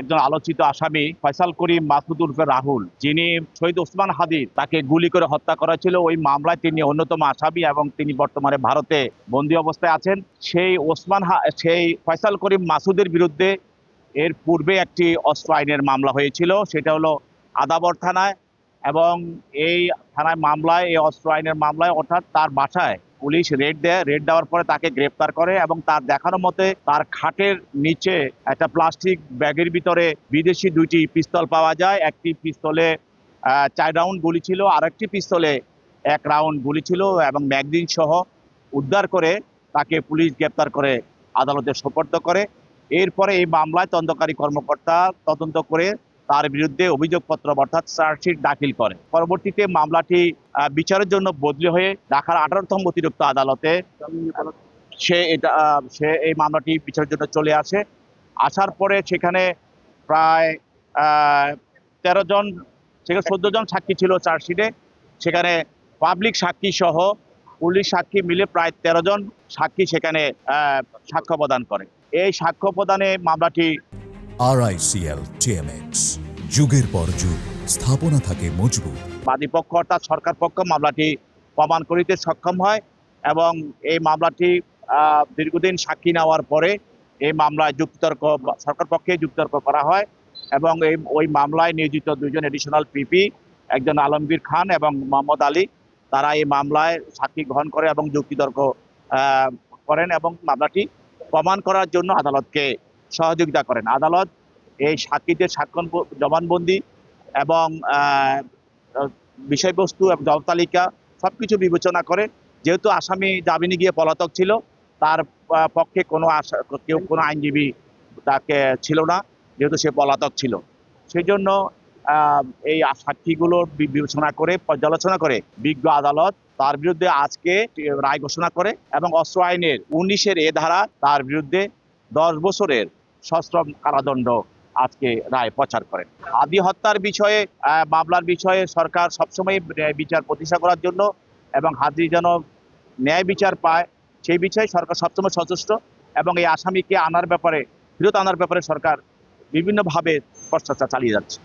একজন আলোচিত আসামি ফয়সাল করিম মাসুদ উর্ফে রাহুল, যিনি শহীদ ওসমান হাদির তাকে গুলি করে হত্যা করা ছিল, ওই মামলায় তিনি অন্যতম আসামি এবং তিনি বর্তমানে ভারতে বন্দী অবস্থায় আছেন। সেই ফয়সাল করিম মাসুদের বিরুদ্ধে এর পূর্বে একটি অস্ত্র আইনের মামলা হয়েছিল, সেটা হলো আদাবর থানায়। এবং এই থানায় মামলায়, এই অস্ত্র আইনের মামলায়, অর্থাৎ তার বাসায় পুলিশ রেড দেওয়ার পরে তাকে গ্রেপ্তার করে এবং তার দেখানো মতে তার খাটের নিচে একটা প্লাস্টিক ব্যাগের ভিতরে বিদেশি দুইটি পিস্তল পাওয়া যায়। একটি পিস্তলে 4 রাউন্ড গুলি ছিল, আরেকটি পিস্তলে 1 রাউন্ড গুলি ছিল এবং ম্যাগজিন সহ উদ্ধার করে তাকে পুলিশ গ্রেপ্তার করে আদালতে সোপর্দ করে। এরপরে এই মামলায় তদন্তকারী কর্মকর্তা তদন্ত করে তার বিরুদ্ধে অভিযোগপত্র অর্থাৎ চার্জশিট দাখিল করে। পরবর্তীতে মামলাটি বিচারের জন্য বদলি হয়ে ঢাকার 18তম অতিরিক্ত আদালতে সে এই মামলাটি বিচারের জন্য চলে আসে। আসার পরে সেখানে প্রায় 14 জন সাক্ষী ছিল চার্জশিটে। সেখানে পাবলিক সাক্ষী সহ পুলিশ সাক্ষী মিলে প্রায় 13 জন সাক্ষী সেখানে সাক্ষ্য প্রদান করে। এই সাক্ষ্য প্রদানে মামলাটি RICL TMX, যুগের পর যুগ স্থাপনা থাকে মজবুত। বাদীপক্ষ অর্থাৎ সরকার পক্ষ মামলাটি প্রমাণ করিতে সক্ষম হয় এবং এই মামলাটি দীর্ঘদিন সাক্ষী নেওয়ার পরে এই মামলায় সরকার পক্ষে যুক্তিতর্ক করা হয় এবং ওই মামলায় নিয়োজিত 2 জন এডিশনাল পিপি, একজন আলমগীর খান এবং মোহাম্মদ আলী, তারা এই মামলায় সাক্ষী গ্রহণ করে এবং যুক্তিতর্ক করেন এবং মামলাটি প্রমাণ করার জন্য আদালতকে সহযোগিতা করেন। আদালত এই সাক্ষীদের সাক্ষ্য জবানবন্দি এবং বিষয়বস্তু এবং জবাব তালিকা সবকিছু বিবেচনা করে, যেহেতু আসামি জামিনে গিয়ে পলাতক ছিল, তার পক্ষে কোনো আইনজীবী তাকে ছিল না, যেহেতু সে পলাতক ছিল। সেই জন্য এই সাক্ষীগুলোর বিবেচনা করে পর্যালোচনা করে বিজ্ঞ আদালত তার বিরুদ্ধে আজকে রায় ঘোষণা করে এবং অস্ত্র আইনের 19-এর এ ধারা তার বিরুদ্ধে 10 বছরের সশ্রম কারাদণ্ড আজকে রায় প্রচার করেন। হাদি হত্যার বিষয়ে মামলার বিষয়ে সরকার সবসময় বিচার প্রতিষ্ঠা করার জন্য এবং হাদি যেন ন্যায় বিচার পায় সেই বিষয়ে সরকার সবসময় সচেষ্ট এবং এই আসামিকে ফেরত আনার ব্যাপারে সরকার বিভিন্নভাবে প্রচেষ্টা চালিয়ে যাচ্ছে।